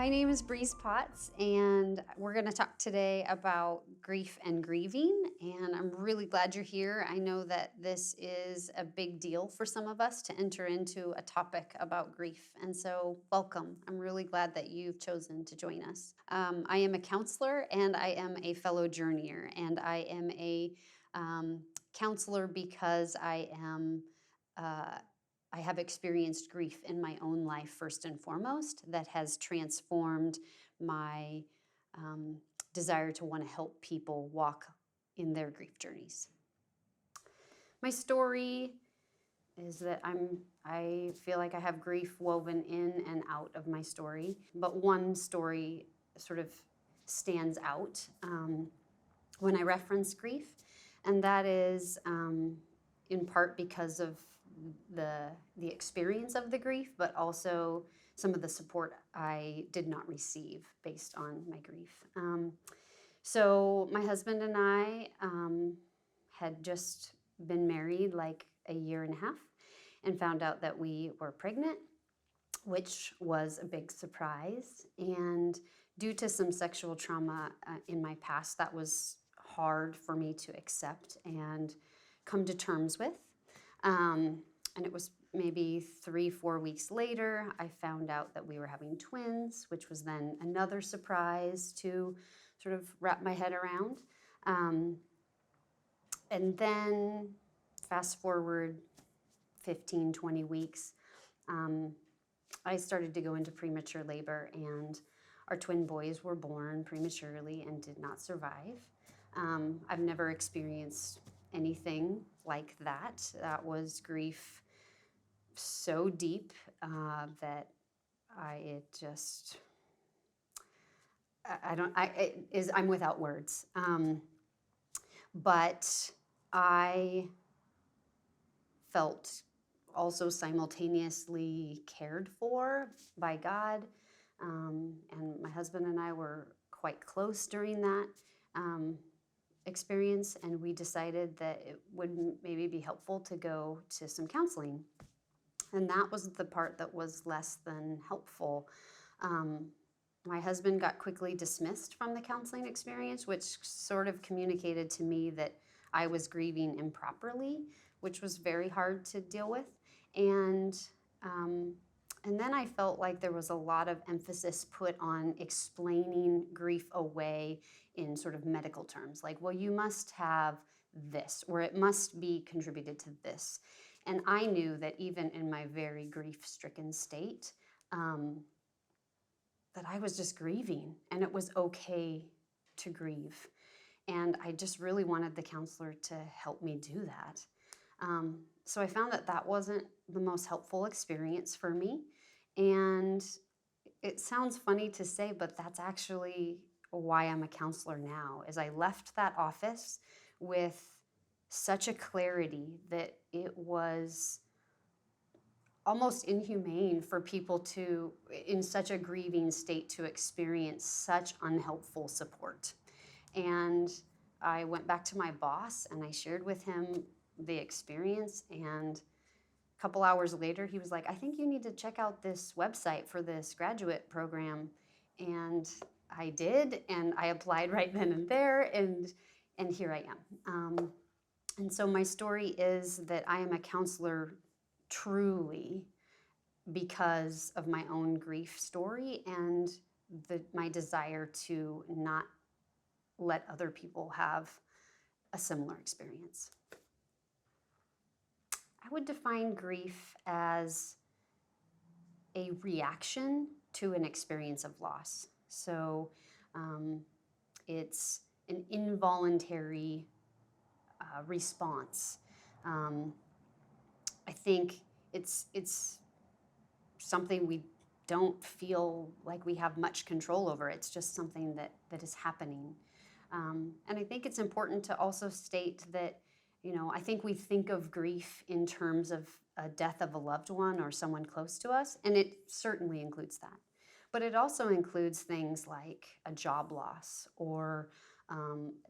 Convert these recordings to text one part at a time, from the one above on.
My name is Breeze Potts, and we're going to talk today about grief and grieving. And I'm really glad you're here. I know that this is a big deal for some of us to enter into a topic about grief. And so, welcome. I'm really glad that you've chosen to join us. I am a counselor and I am a fellow journeyer, and I am a counselor because I have experienced grief in my own life, first and foremost, that has transformed my desire to want to help people walk in their grief journeys. My story is that I feel like I have grief woven in and out of my story, but one story sort of stands out when I reference grief, and that is in part because of the experience of the grief, but also some of the support I did not receive based on my grief. So my husband and I had just been married like a year and a half and found out that we were pregnant, which was a big surprise. And due to some sexual trauma in my past, that was hard for me to accept and come to terms with. And it was maybe 3-4 weeks later, I found out that we were having twins, which was then another surprise to sort of wrap my head around. And then fast forward 15-20 weeks, I started to go into premature labor, and our twin boys were born prematurely and did not survive. I've never experienced anything like that. That was grief so deep that I'm without words. But I felt also simultaneously cared for by God, and my husband and I were quite close during that experience, and we decided that it would maybe be helpful to go to some counseling. And that was the part that was less than helpful. My husband got quickly dismissed from the counseling experience, which sort of communicated to me that I was grieving improperly, which was very hard to deal with. And then I felt like there was a lot of emphasis put on explaining grief away in sort of medical terms, like, well, you must have this, or it must be contributed to this. And I knew that even in my very grief-stricken state, that I was just grieving, and it was okay to grieve. And I just really wanted the counselor to help me do that. So I found that that wasn't the most helpful experience for me. And it sounds funny to say, but that's actually why I'm a counselor now, is I left that office with such a clarity that it was almost inhumane for people to, in such a grieving state, to experience such unhelpful support. And I went back to my boss and I shared with him the experience, and a couple hours later he was like, I think you need to check out this website for this graduate program. And I did, and I applied right then and there, and here I am. And so my story is that I am a counselor truly because of my own grief story and my desire to not let other people have a similar experience. I would define grief as a reaction to an experience of loss. So it's an involuntary response. I think it's something we don't feel like we have much control over. It's just something that is happening. And I think it's important to also state that, I think we think of grief in terms of a death of a loved one or someone close to us, and it certainly includes that. But it also includes things like a job loss, or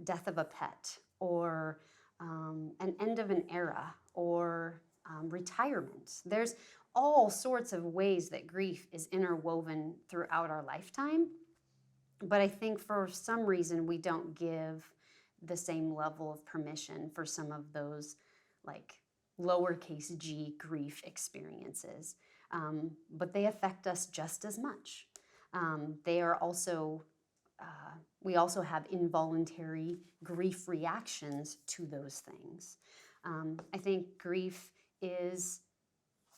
death of a pet, or an end of an era, or retirement. There's all sorts of ways that grief is interwoven throughout our lifetime. But I think for some reason we don't give the same level of permission for some of those like lowercase g grief experiences. But they affect us just as much. They are also, we also have involuntary grief reactions to those things. I think grief is,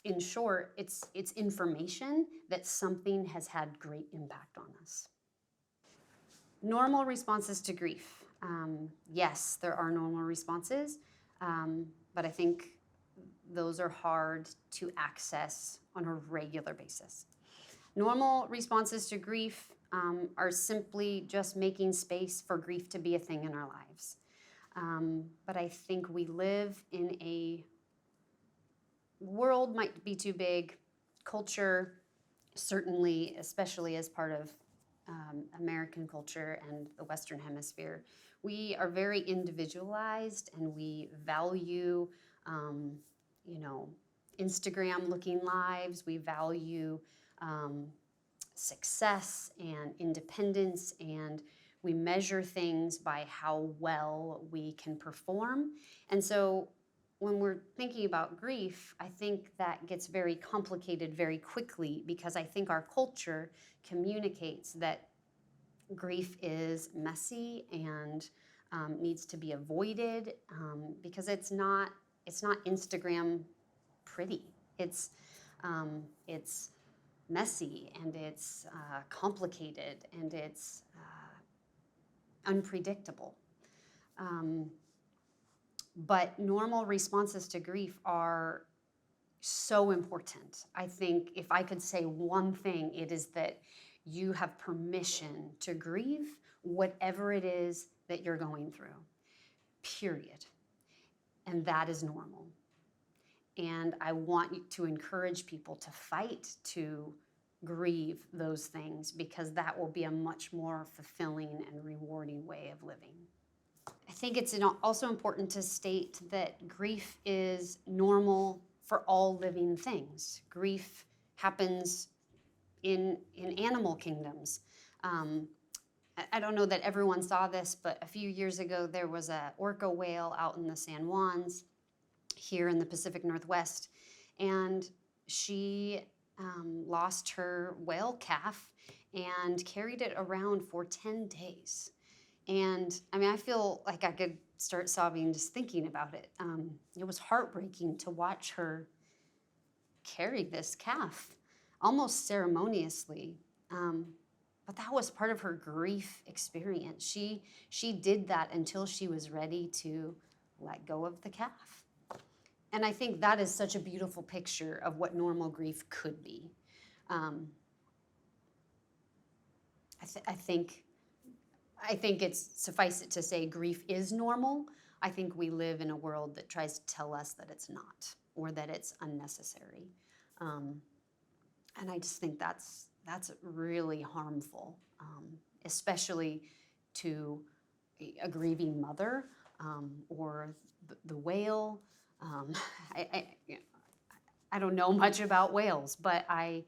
in short, it's information that something has had great impact on us. Normal responses to grief. Yes, there are normal responses, but I think those are hard to access on a regular basis. Normal responses to grief are simply just making space for grief to be a thing in our lives. But I think we live in a world might be too big, culture, certainly, especially as part of American culture and the Western Hemisphere, we are very individualized and we value, you know, Instagram-looking lives. We value success and independence, and we measure things by how well we can perform. And so when we're thinking about grief, I think that gets very complicated very quickly because I think our culture communicates that grief is messy and needs to be avoided because it's not Instagram pretty. It's messy and it's complicated and it's unpredictable. But normal responses to grief are so important. I think if I could say one thing, it is that you have permission to grieve whatever it is that you're going through, period. And that is normal. And I want to encourage people to fight to grieve those things because that will be a much more fulfilling and rewarding way of living. I think it's also important to state that grief is normal for all living things. Grief happens in animal kingdoms. I don't know that everyone saw this, but a few years ago there was a orca whale out in the San Juans here in the Pacific Northwest, and she lost her whale calf and carried it around for 10 days. And I mean, I feel like I could start sobbing just thinking about it. It was heartbreaking to watch her carry this calf almost ceremoniously. But that was part of her grief experience. She did that until she was ready to let go of the calf. And I think that is such a beautiful picture of what normal grief could be. I think it's suffice it to say grief is normal. I think we live in a world that tries to tell us that it's not or that it's unnecessary. And I just think that's really harmful, especially to a grieving mother or the whale. I don't know much about whales, but I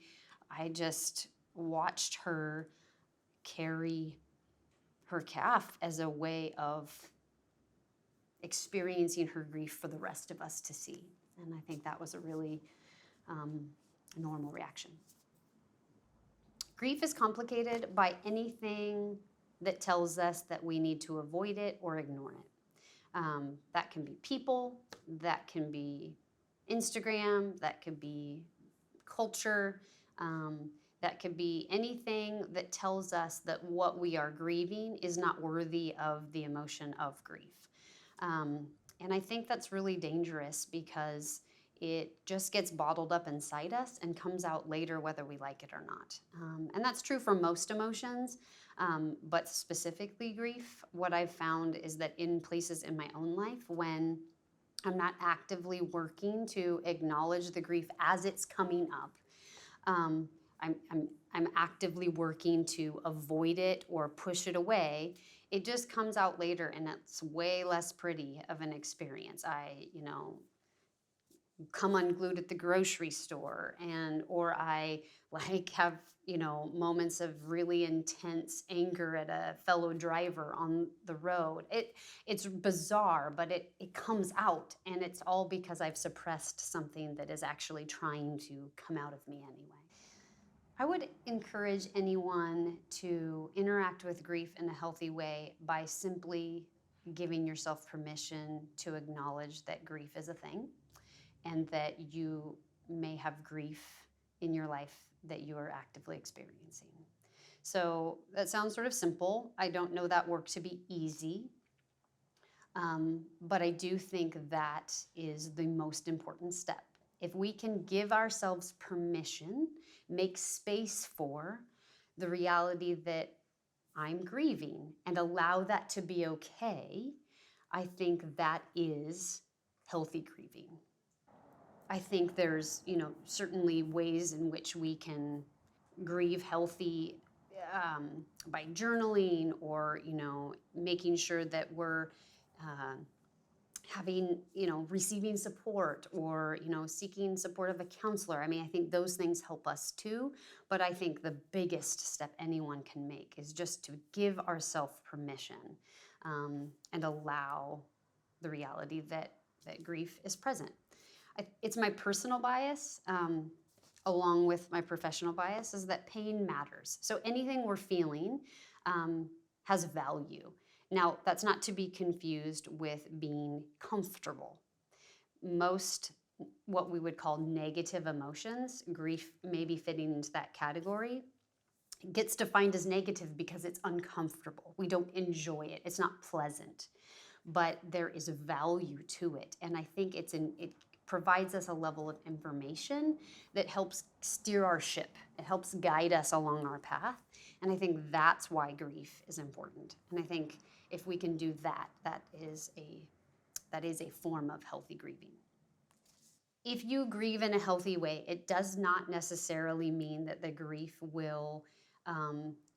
just watched her carry her calf as a way of experiencing her grief for the rest of us to see. And I think that was a really normal reaction. Grief is complicated by anything that tells us that we need to avoid it or ignore it. That can be people, that can be Instagram, that could be culture, that could be anything that tells us that what we are grieving is not worthy of the emotion of grief. And I think that's really dangerous because it just gets bottled up inside us and comes out later whether we like it or not. And that's true for most emotions, but specifically grief. What I've found is that in places in my own life when I'm not actively working to acknowledge the grief as it's coming up, I'm actively working to avoid it or push it away. It just comes out later and it's way less pretty of an experience. come unglued at the grocery store, and or I like have, moments of really intense anger at a fellow driver on the road. It's bizarre, but it comes out, and it's all because I've suppressed something that is actually trying to come out of me anyway. I would encourage anyone to interact with grief in a healthy way by simply giving yourself permission to acknowledge that grief is a thing, and that you may have grief in your life that you are actively experiencing. So that sounds sort of simple. I don't know that work to be easy, but I do think that is the most important step. If we can give ourselves permission, make space for the reality that I'm grieving and allow that to be okay, I think that is healthy grieving. I think there's, certainly ways in which we can grieve healthy, by journaling, or, making sure that we're uh, having, receiving support, or, seeking support of a counselor. I mean, I think those things help us too. But I think the biggest step anyone can make is just to give ourselves permission, and allow the reality that grief is present. It's my personal bias, along with my professional bias, is that pain matters. So anything we're feeling has value. Now, that's not to be confused with being comfortable. Most what we would call negative emotions, grief maybe fitting into that category, gets defined as negative because it's uncomfortable. We don't enjoy it. It's not pleasant, but there is value to it. And I think it provides us a level of information that helps steer our ship. It helps guide us along our path. And I think that's why grief is important. And I think if we can do that, that is a form of healthy grieving. If you grieve in a healthy way, it does not necessarily mean that the grief will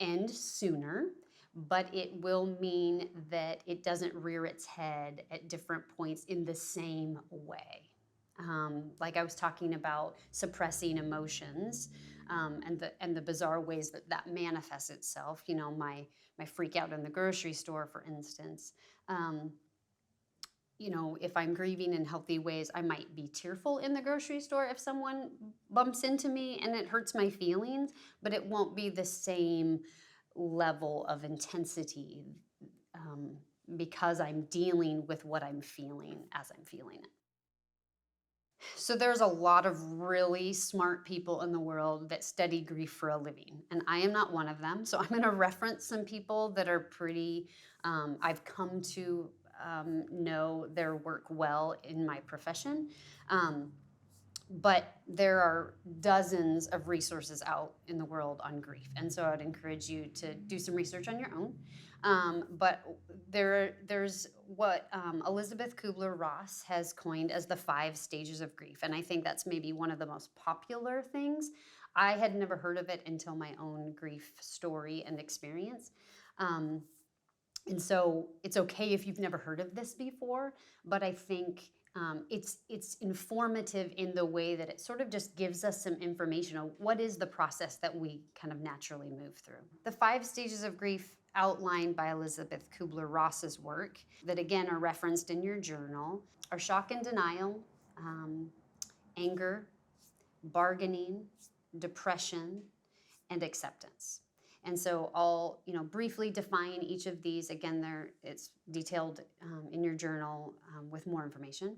end sooner, but it will mean that it doesn't rear its head at different points in the same way. Like I was talking about suppressing emotions, and the bizarre ways that manifests itself. My freak out in the grocery store, for instance. If I'm grieving in healthy ways, I might be tearful in the grocery store if someone bumps into me and it hurts my feelings, but it won't be the same level of intensity, because I'm dealing with what I'm feeling as I'm feeling it. So there's a lot of really smart people in the world that study grief for a living, and I am not one of them. So I'm going to reference some people that are pretty, I've come to know their work well in my profession. But there are dozens of resources out in the world on grief. And so I would encourage you to do some research on your own. But there's what Elizabeth Kubler-Ross has coined as the 5 stages of grief. And I think that's maybe one of the most popular things. I had never heard of it until my own grief story and experience. And so it's okay if you've never heard of this before, but I think it's informative in the way that it sort of just gives us some information on what is the process that we kind of naturally move through. The 5 stages of grief outlined by Elizabeth Kubler-Ross's work, that again are referenced in your journal, are shock and denial, anger, bargaining, depression, and acceptance. And so I'll briefly define each of these. Again, it's detailed in your journal with more information.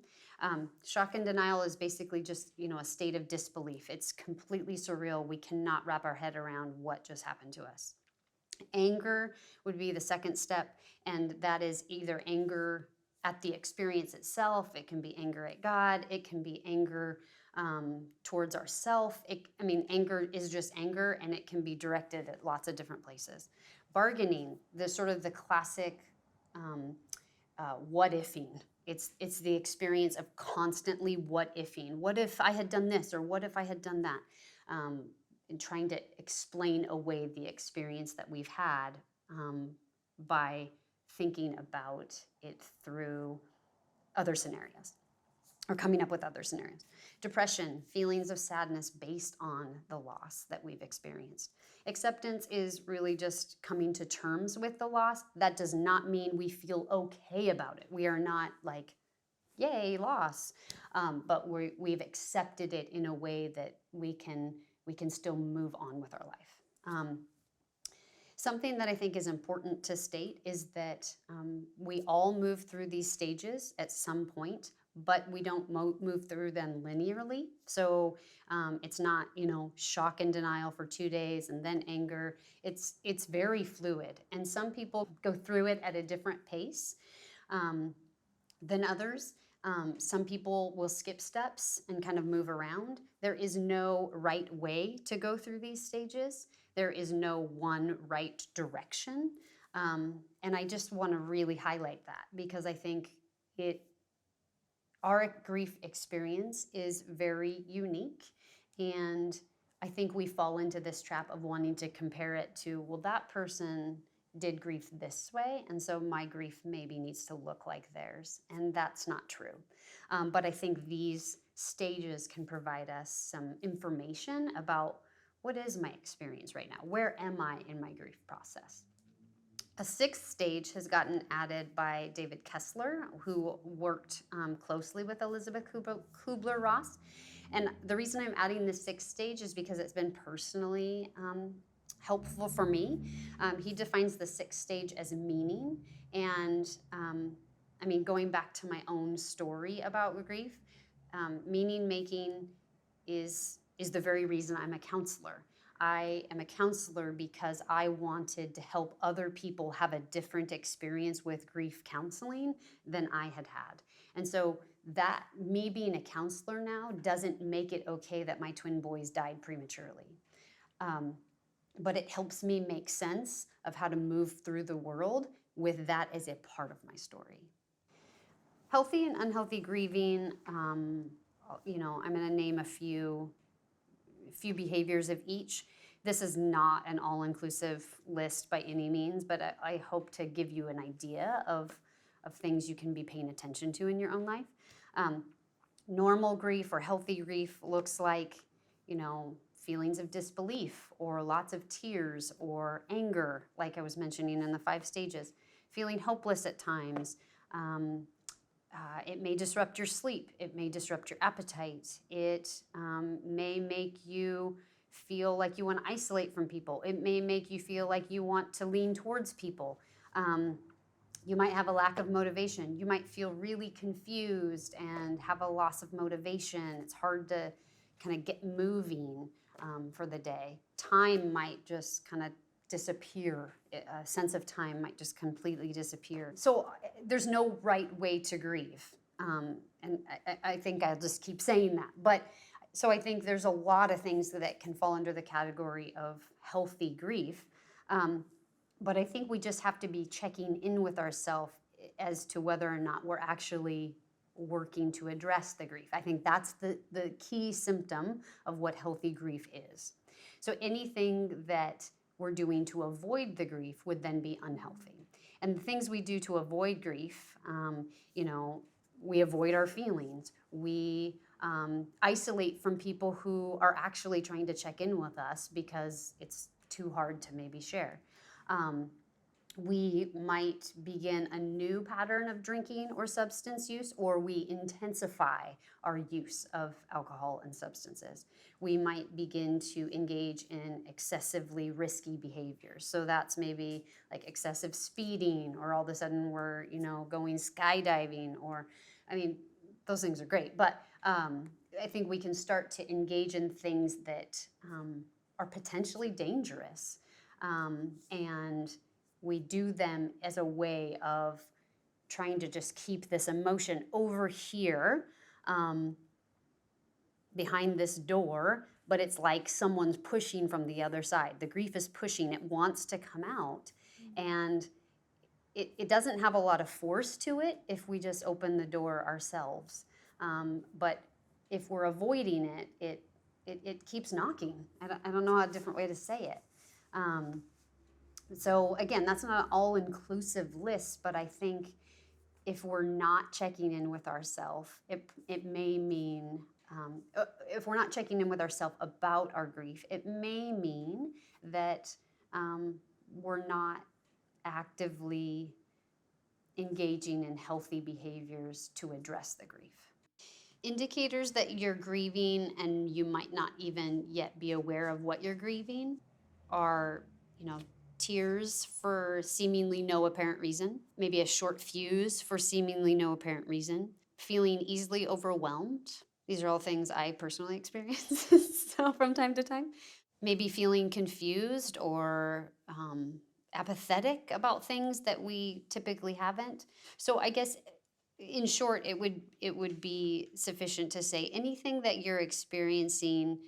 Shock and denial is basically just a state of disbelief. It's completely surreal. We cannot wrap our head around what just happened to us. Anger would be the second step, and that is either anger at the experience itself. It can be anger at God. It can be anger towards ourself. Anger is just anger, and it can be directed at lots of different places. Bargaining, the classic what-ifing. It's the experience of constantly what-ifing. What if I had done this, or what if I had done that? And trying to explain away the experience that we've had by thinking about it through other scenarios. or coming up with other scenarios. Depression, feelings of sadness based on the loss that we've experienced. Acceptance is really just coming to terms with the loss. That does not mean we feel okay about it. We are not like, yay, loss. But we've accepted it in a way that we can still move on with our life. Something that I think is important to state is that we all move through these stages at some point, but we don't move through them linearly. So it's not, shock and denial for 2 days and then anger. It's very fluid, and some people go through it at a different pace than others. Some people will skip steps and kind of move around. There is no right way to go through these stages. There is no one right direction. And I just want to really highlight that because I think our grief experience is very unique. And I think we fall into this trap of wanting to compare it to, well, that person did grief this way, and so my grief maybe needs to look like theirs. And that's not true. But I think these stages can provide us some information about what is my experience right now? Where am I in my grief process? A sixth stage has gotten added by David Kessler, who worked closely with Elizabeth Kubler-Ross. And the reason I'm adding this sixth stage is because it's been personally helpful for me. He defines the sixth stage as meaning. And going back to my own story about grief, meaning making is the very reason I'm a counselor. I am a counselor because I wanted to help other people have a different experience with grief counseling than I had had. And so that me being a counselor now doesn't make it okay that my twin boys died prematurely. But it helps me make sense of how to move through the world with that as a part of my story. Healthy and unhealthy grieving, I'm going to name a few behaviors of each. This is not an all-inclusive list by any means, but I hope to give you an idea of things you can be paying attention to in your own life. Normal grief or healthy grief looks like, feelings of disbelief or lots of tears or anger, like I was mentioning in the 5 stages, feeling hopeless at times. It may disrupt your sleep. It may disrupt your appetite. It may make you feel like you want to isolate from people. It may make you feel like you want to lean towards people. You might have a lack of motivation. You might feel really confused and have a loss of motivation. It's hard to kind of get moving for the day. Time might just kind of disappear. A sense of time might just completely disappear. So there's no right way to grieve. And I think I'll just keep saying that. But so I think there's a lot of things that can fall under the category of healthy grief. But I think we just have to be checking in with ourselves as to whether or not we're actually working to address the grief. I think that's the key symptom of what healthy grief is. So anything that we're doing to avoid the grief would then be unhealthy. And the things we do to avoid grief, we avoid our feelings. We isolate from people who are actually trying to check in with us because it's too hard to maybe share. We might begin a new pattern of drinking or substance use, or we intensify our use of alcohol and substances. We might begin to engage in excessively risky behaviors. So that's maybe like excessive speeding, or all of a sudden we're, going skydiving, or, those things are great. But I think we can start to engage in things that are potentially dangerous. And we do them as a way of trying to just keep this emotion over here behind this door, but it's like someone's pushing from the other side. The grief is pushing. It wants to come out. And it doesn't have a lot of force to it if we just open the door ourselves. But if we're avoiding it, it keeps knocking. I don't know a different way to say it. So again, that's not an all-inclusive list, but I think if we're not checking in with ourselves, it may mean, if we're not checking in with ourselves about our grief, it may mean that we're not actively engaging in healthy behaviors to address the grief. Indicators that you're grieving and you might not even yet be aware of what you're grieving are, tears for seemingly no apparent reason, maybe a short fuse for seemingly no apparent reason, feeling easily overwhelmed. These are all things I personally experience so from time to time. Maybe feeling confused or apathetic about things that we typically haven't. So I guess in short, it would be sufficient to say anything that you're experiencing,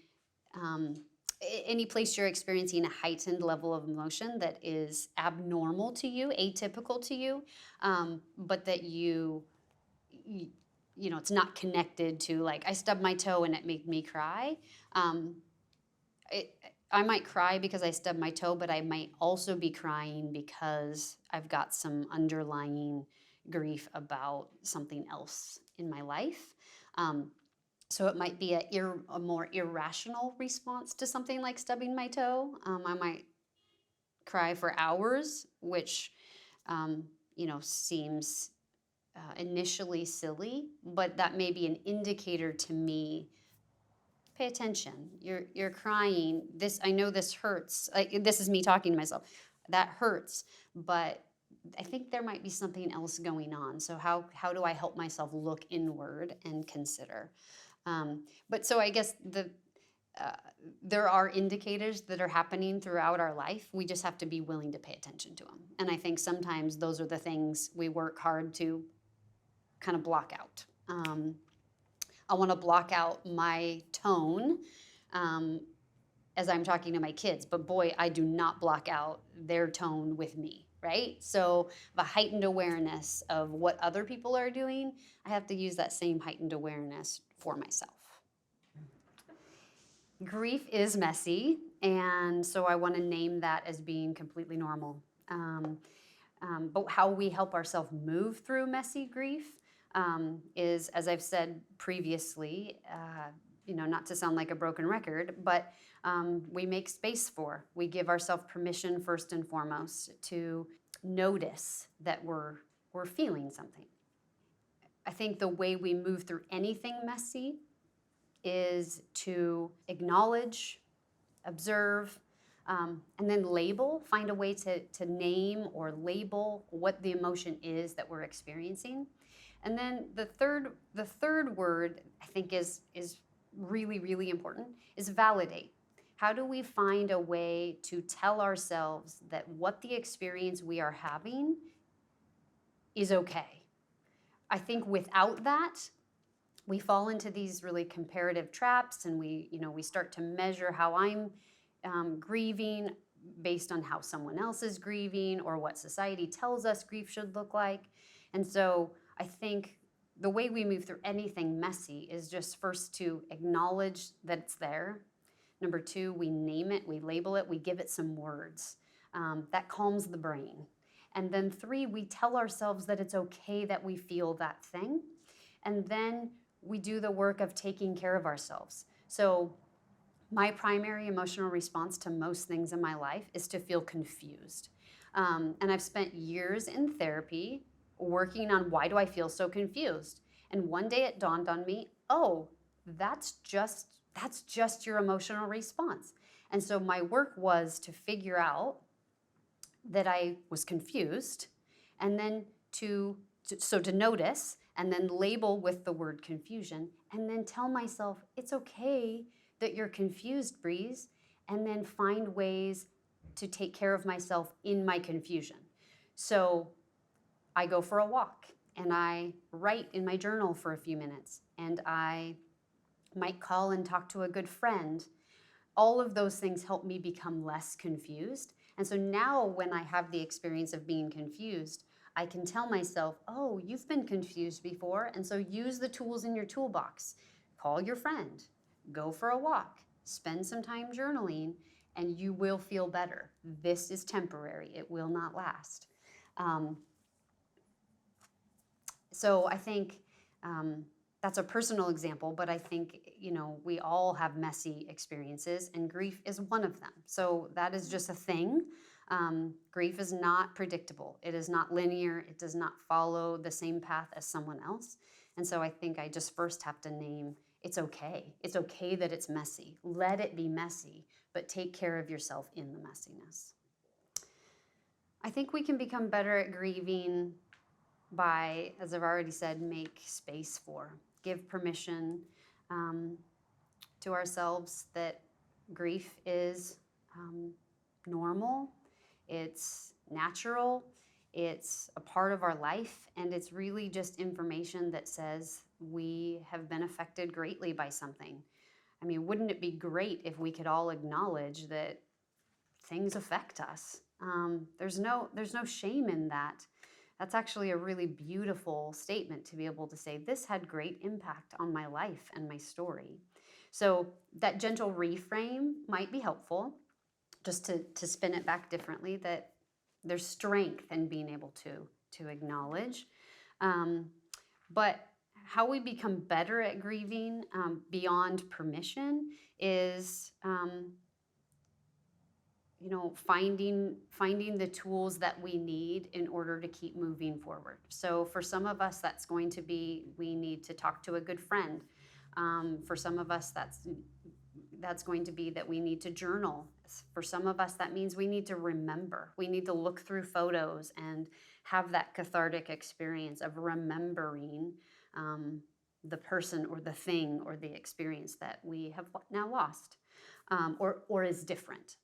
um, any place you're experiencing a heightened level of emotion that is abnormal to you, atypical to you, but that you, it's not connected to, like, I stubbed my toe and it made me cry. Um, it, I might cry because I stubbed my toe, but I might also be crying because I've got some underlying grief about something else in my life. Um, so it might be a more irrational response to something like stubbing my toe. I might cry for hours, which seems initially silly, but that may be an indicator to me. Pay attention. You're crying. I know this hurts. Like, this is me talking to myself. That hurts, but I think there might be something else going on. So how do I help myself look inward and consider? But so I guess uh, there are indicators that are happening throughout our life. We just have to be willing to pay attention to them. And I think sometimes those are the things we work hard to kind of block out. I want to block out my tone um, as I'm talking to my kids, but boy, I do not block out their tone with me, right? So the heightened awareness of what other people are doing, I have to use that same heightened awareness for myself. Grief is messy, and so I want to name that as being completely normal. But how we help ourselves move through messy grief is, as I've said previously, not to sound like a broken record, but we make space for. We give ourselves permission first and foremost to notice that we're feeling something. I think the way we move through anything messy is to acknowledge, observe, and then label, find a way to name or label what the emotion is that we're experiencing. And then the third word I think is really, really important, is validate. How do we find a way to tell ourselves that what the experience we are having is okay? I think without that, we fall into these really comparative traps, and we start to measure how I'm grieving based on how someone else is grieving or what society tells us grief should look like. And so I think the way we move through anything messy is just first to acknowledge that it's there. Number two, we name it, we label it, we give it some words. That calms the brain. And then three, we tell ourselves that it's okay that we feel that thing. And then we do the work of taking care of ourselves. So my primary emotional response to most things in my life is to feel confused. And I've spent years in therapy working on, why do I feel so confused? And one day it dawned on me, oh, that's just your emotional response. And so my work was to figure out that I was confused, and then to notice, and then label with the word confusion, and then tell myself it's okay that you're confused, Breeze, and then find ways to take care of myself in my confusion. So I go for a walk, and I write in my journal for a few minutes, and I might call and talk to a good friend. All of those things help me become less confused. And so now when I have the experience of being confused, I can tell myself, oh, you've been confused before, and so use the tools in your toolbox. Call your friend, go for a walk, spend some time journaling, and you will feel better. This is temporary. It will not last. So I think that's a personal example, but I think, we all have messy experiences, and grief is one of them. So that is just a thing. Grief is not predictable, it is not linear, it does not follow the same path as someone else. And so I think I just first have to name it's okay. It's okay that it's messy. Let it be messy, but take care of yourself in the messiness. I think we can become better at grieving by, as I've already said, make space for, give permission um, to ourselves that grief is normal, it's natural, it's a part of our life, and it's really just information that says we have been affected greatly by something. I mean, wouldn't it be great if we could all acknowledge that things affect us? There's no shame in that. That's actually a really beautiful statement to be able to say, this had great impact on my life and my story. So that gentle reframe might be helpful, just to spin it back differently, that there's strength in being able to acknowledge. But how we become better at grieving beyond permission is finding the tools that we need in order to keep moving forward. So for some of us, that's going to be we need to talk to a good friend. For some of us, that's going to be that we need to journal. For some of us, that means we need to remember. We need to look through photos and have that cathartic experience of remembering the person or the thing or the experience that we have now lost, or is different.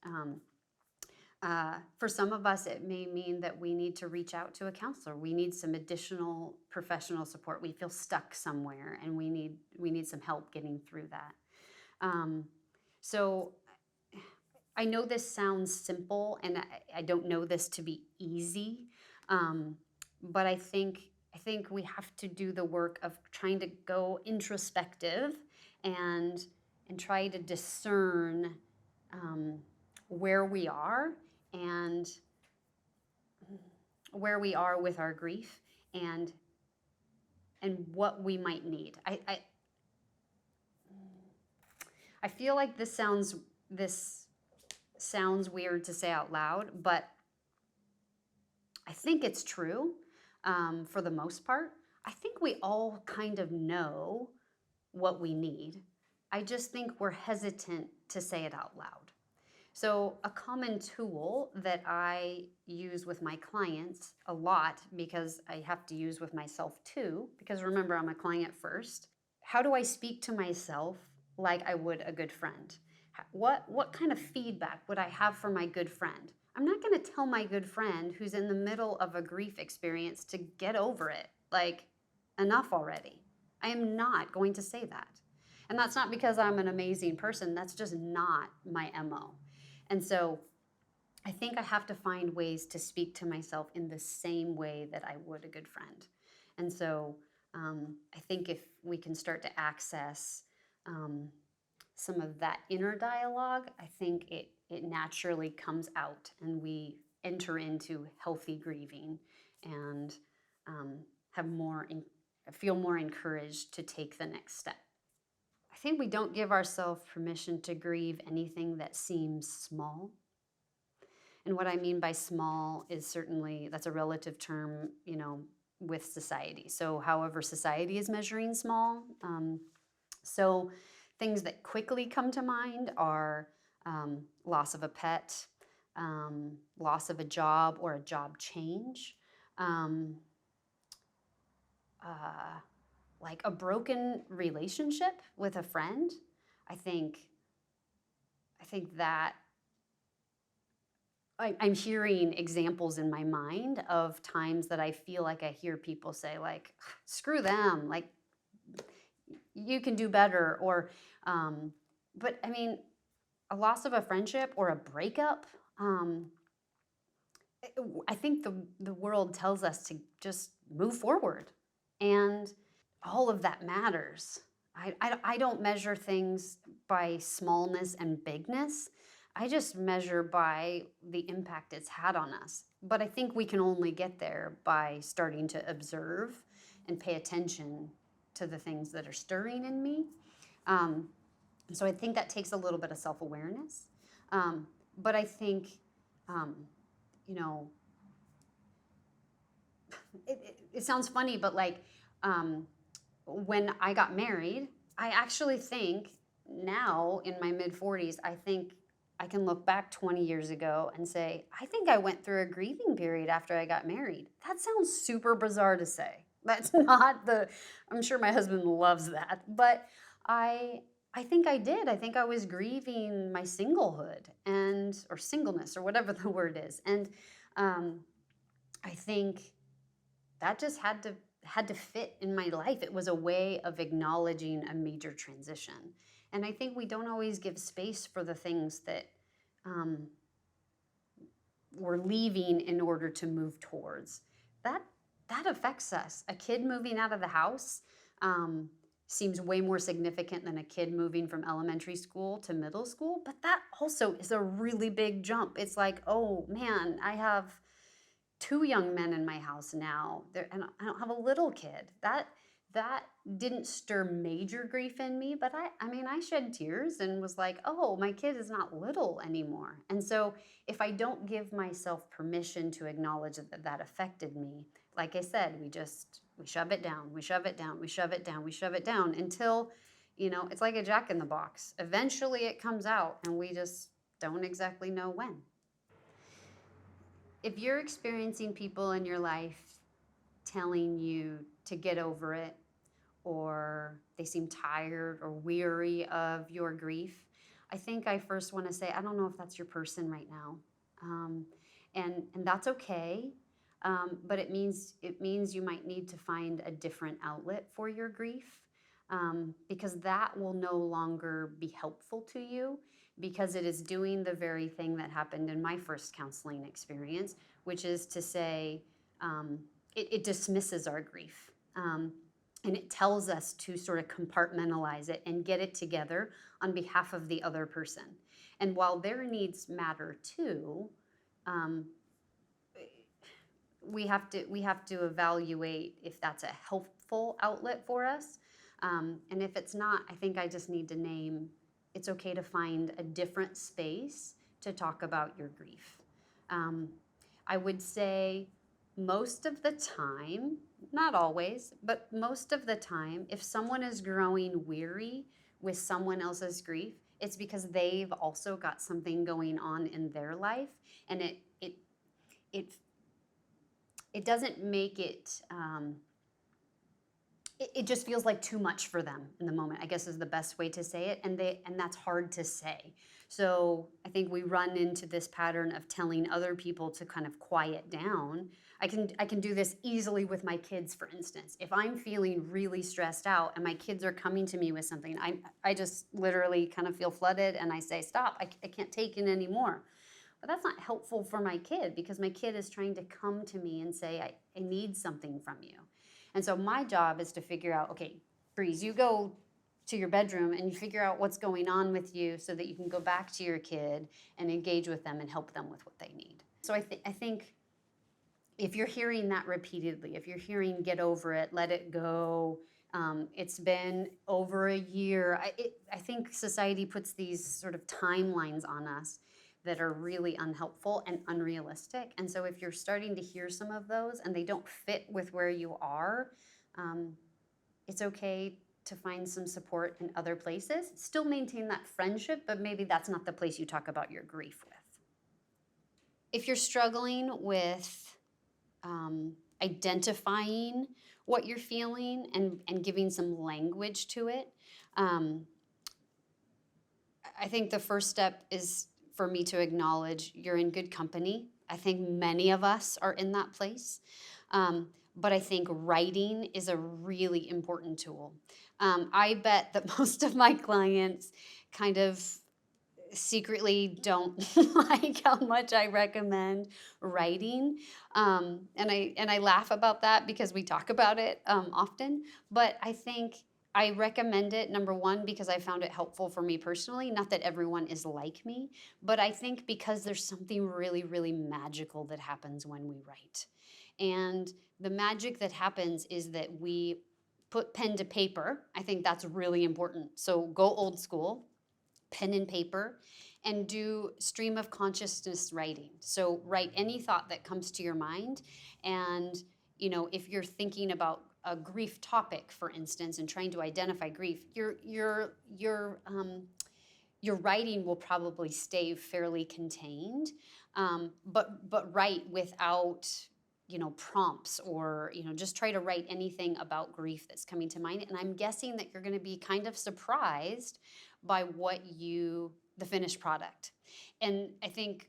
For some of us, it may mean that we need to reach out to a counselor. We need some additional professional support. We feel stuck somewhere, and we need some help getting through that. So I know this sounds simple, and I don't know this to be easy, but I think we have to do the work of trying to go introspective and try to discern where we are and where we are with our grief and what we might need. I feel like this sounds weird to say out loud, but I think it's true for the most part. I think we all kind of know what we need. I just think we're hesitant to say it out loud. So a common tool that I use with my clients a lot, because I have to use with myself too, because remember, I'm a client first. How do I speak to myself like I would a good friend? What kind of feedback would I have for my good friend? I'm not going to tell my good friend who's in the middle of a grief experience to get over it. Like, enough already. I am not going to say that. And that's not because I'm an amazing person. That's just not my MO. And so I think I have to find ways to speak to myself in the same way that I would a good friend. And so I think if we can start to access some of that inner dialogue, I think it naturally comes out and we enter into healthy grieving and feel more encouraged to take the next step. I think we don't give ourselves permission to grieve anything that seems small. And what I mean by small is certainly, that's a relative term, with society. So however society is measuring small. So things that quickly come to mind are loss of a pet, loss of a job or a job change, like a broken relationship with a friend. I think that I'm hearing examples in my mind of times that I feel like I hear people say, like, screw them, like, you can do better. Or, but I mean, a loss of a friendship or a breakup, I think the world tells us to just move forward. And all of that matters. I don't measure things by smallness and bigness. I just measure by the impact it's had on us. But I think we can only get there by starting to observe and pay attention to the things that are stirring in me. And so I think that takes a little bit of self-awareness. But I think, um, you know, it sounds funny, but like when I got married, I actually think now in my mid 40s, I think I can look back 20 years ago and say, I think I went through a grieving period after I got married. That sounds super bizarre to say. That's not the, I'm sure my husband loves that, but I think I did. I think I was grieving my singlehood or singleness or whatever the word is. And I think that just had to fit in my life. It was a way of acknowledging a major transition. And I think we don't always give space for the things that we're leaving in order to move towards. That affects us. A kid moving out of the house seems way more significant than a kid moving from elementary school to middle school, but that also is a really big jump. It's like, oh man, I have 2 young men in my house now, and I don't have a little kid. That didn't stir major grief in me, but I mean, I shed tears and was like, oh, my kid is not little anymore. And so if I don't give myself permission to acknowledge that affected me, like I said, we shove it down, we shove it down, we shove it down, we shove it down until, it's like a jack in the box. Eventually it comes out and we just don't exactly know when. If you're experiencing people in your life telling you to get over it, or they seem tired or weary of your grief, I think I first want to say, I don't know if that's your person right now. And that's okay. But it means you might need to find a different outlet for your grief, because that will no longer be helpful to you, because it is doing the very thing that happened in my first counseling experience, which is to say, it dismisses our grief. And it tells us to sort of compartmentalize it and get it together on behalf of the other person. And while their needs matter too, we have to evaluate if that's a helpful outlet for us. And if it's not, I think I just need to name, it's okay to find a different space to talk about your grief. I would say most of the time, not always, but most of the time, if someone is growing weary with someone else's grief, it's because they've also got something going on in their life, and it doesn't make it, it just feels like too much for them in the moment, I guess is the best way to say it, and that's hard to say. So I think we run into this pattern of telling other people to kind of quiet down. I can do this easily with my kids, for instance. If I'm feeling really stressed out and my kids are coming to me with something, I just literally kind of feel flooded and I say, stop, I can't take it anymore. But that's not helpful for my kid, because my kid is trying to come to me and say, I need something from you. And so my job is to figure out, okay, Breeze, you go to your bedroom and you figure out what's going on with you so that you can go back to your kid and engage with them and help them with what they need. So I think if you're hearing that repeatedly, if you're hearing get over it, let it go, it's been over a year, I think society puts these sort of timelines on us that are really unhelpful and unrealistic. And so if you're starting to hear some of those and they don't fit with where you are, it's okay to find some support in other places. Still maintain that friendship, but maybe that's not the place you talk about your grief with. If you're struggling with identifying what you're feeling and giving some language to it, I think the first step is for me to acknowledge you're in good company. I think many of us are in that place. But I think writing is a really important tool. I bet that most of my clients kind of secretly don't like how much I recommend writing. And I laugh about that because we talk about it often. But I think I recommend it, number one, because I found it helpful for me personally. Not that everyone is like me, but I think because there's something really, really magical that happens when we write. And the magic that happens is that we put pen to paper. I think that's really important. So go old school, pen and paper, and do stream of consciousness writing. So write any thought that comes to your mind. And, if you're thinking about a grief topic, for instance, and trying to identify grief, your writing will probably stay fairly contained, but write without prompts, or just try to write anything about grief that's coming to mind. And I'm guessing that you're going to be kind of surprised by the finished product. And I think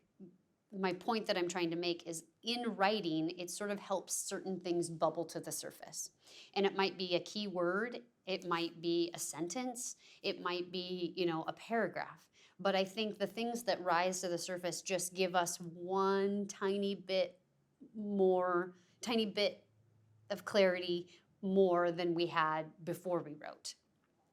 my point that I'm trying to make is, in writing, it sort of helps certain things bubble to the surface. And it might be a key word, it might be a sentence, it might be, a paragraph. But I think the things that rise to the surface just give us one tiny bit of clarity more than we had before we wrote.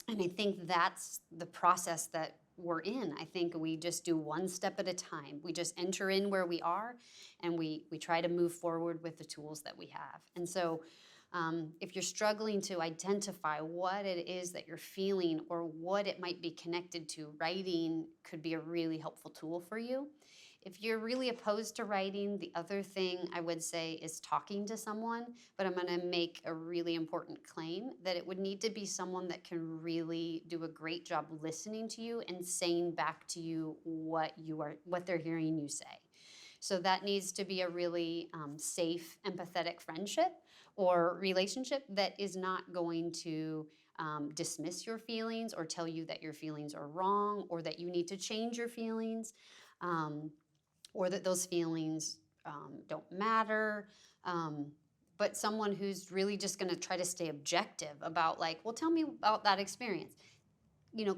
And I think that's the process that we're in. I think we just do one step at a time. We just enter in where we are, and we try to move forward with the tools that we have. And so if you're struggling to identify what it is that you're feeling or what it might be connected to, writing could be a really helpful tool for you. If you're really opposed to writing, the other thing I would say is talking to someone, but I'm going to make a really important claim that it would need to be someone that can really do a great job listening to you and saying back to you what they're hearing you say. So that needs to be a really safe, empathetic friendship or relationship that is not going to dismiss your feelings or tell you that your feelings are wrong or that you need to change your feelings. Or that those feelings don't matter, but someone who's really just going to try to stay objective about, like, well, tell me about that experience.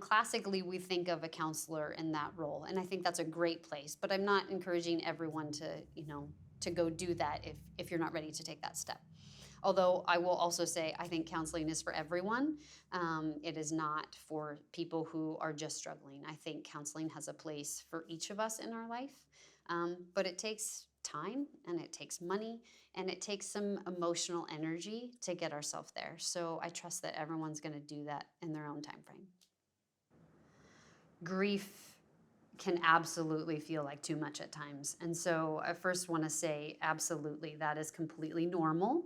Classically, we think of a counselor in that role, and I think that's a great place, but I'm not encouraging everyone to go do that if you're not ready to take that step. Although I will also say, I think counseling is for everyone. It is not for people who are just struggling. I think counseling has a place for each of us in our life, but it takes time, and it takes money, and it takes some emotional energy to get ourselves there. So I trust that everyone's going to do that in their own time frame. Grief can absolutely feel like too much at times. And so I first want to say, absolutely, that is completely normal.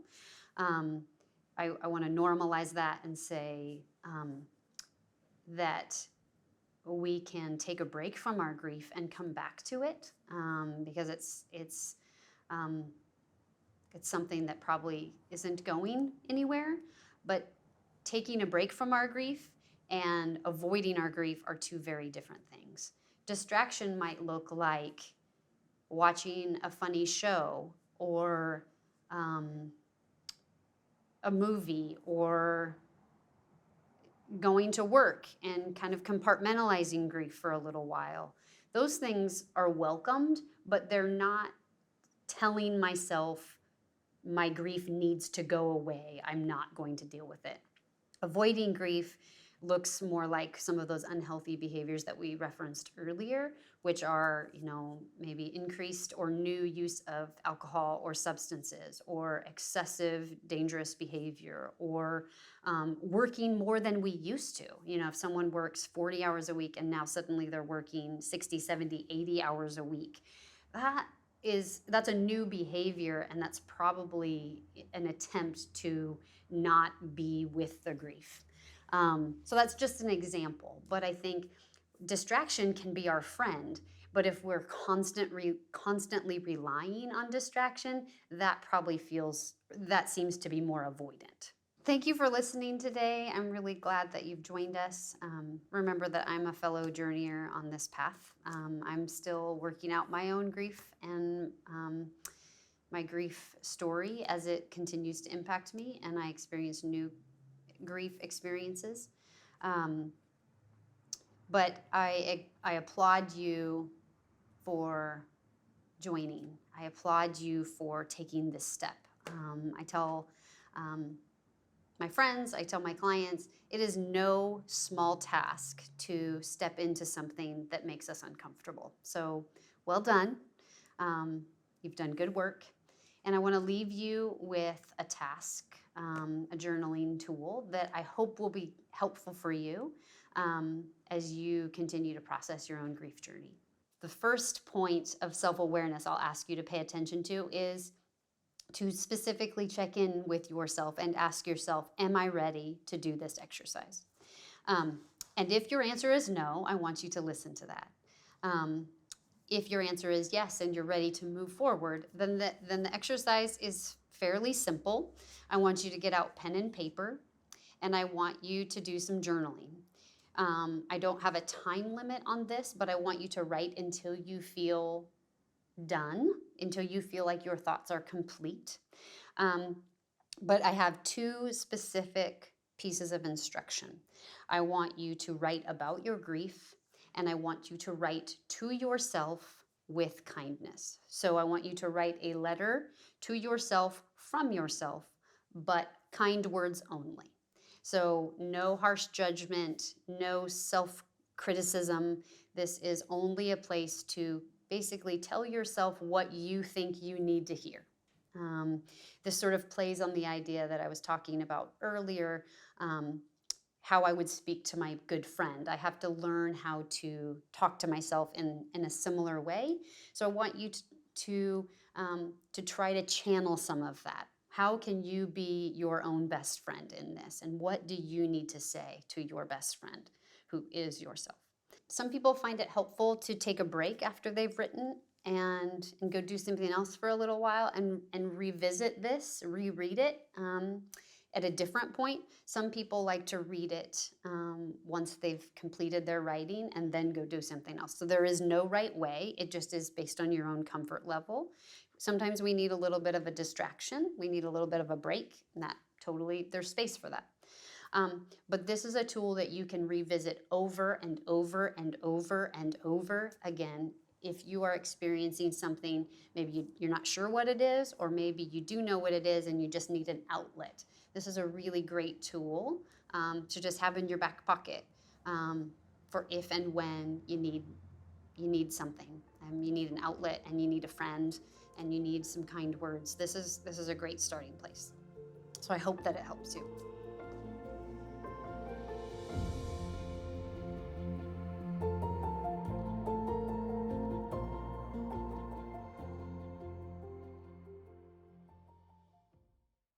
I want to normalize that and say that we can take a break from our grief and come back to it, because it's something that probably isn't going anywhere. But taking a break from our grief and avoiding our grief are two very different things. Distraction might look like watching a funny show, or a movie, or going to work and kind of compartmentalizing grief for a little while. Those things are welcomed, but they're not telling myself my grief needs to go away. I'm not going to deal with it. Avoiding grief looks more like some of those unhealthy behaviors that we referenced earlier, which are, maybe increased or new use of alcohol or substances, or excessive dangerous behavior, or working more than we used to. If someone works 40 hours a week and now suddenly they're working 60, 70, 80 hours a week, that's a new behavior, and that's probably an attempt to not be with the grief. So that's just an example, but I think distraction can be our friend. But if we're constantly relying on distraction, that seems to be more avoidant. Thank you for listening today. I'm really glad that you've joined us. Remember that I'm a fellow journeyer on this path. I'm still working out my own grief and my grief story as it continues to impact me, and I experience new grief experiences. But I applaud you for joining. I applaud you for taking this step. I tell my friends, I tell my clients, it is no small task to step into something that makes us uncomfortable. So well done. You've done good work. And I want to leave you with a task, a journaling tool that I hope will be helpful for you as you continue to process your own grief journey. The first point of self awareness I'll ask you to pay attention to is to specifically check in with yourself and ask yourself, am I ready to do this exercise? Um, and if your answer is no, I want you to listen to that. If your answer is yes and you're ready to move forward, then the exercise is fairly simple. I want you to get out pen and paper, and I want you to do some journaling. I don't have a time limit on this, but I want you to write until you feel done, until you feel like your thoughts are complete. Um, but I have two specific pieces of instruction. I want you to write about your grief, and I want you to write to yourself with kindness. So I want you to write a letter to yourself from yourself, but kind words only. So no harsh judgment, no self criticism. This is only a place to basically tell yourself what you think you need to hear. Um, this sort of plays on the idea that I was talking about earlier, how I would speak to my good friend. I have to learn how to talk to myself in a similar way. So I want you to try to channel some of that. How can you be your own best friend in this? And what do you need to say to your best friend who is yourself? Some people find it helpful to take a break after they've written and go do something else for a little while and revisit this, reread it at a different point. Some people like to read it once they've completed their writing and then go do something else. So there is no right way. It just is based on your own comfort level. Sometimes we need a little bit of a distraction. We need a little bit of a break, and that totally, there's space for that. But this is a tool that you can revisit over and over and over and over again. If you are experiencing something, maybe you're not sure what it is, or maybe you do know what it is and you just need an outlet. This is a really great tool to just have in your back pocket for if and when you need something. You need an outlet, and you need a friend, and you need some kind words. This is a great starting place. So I hope that it helps you.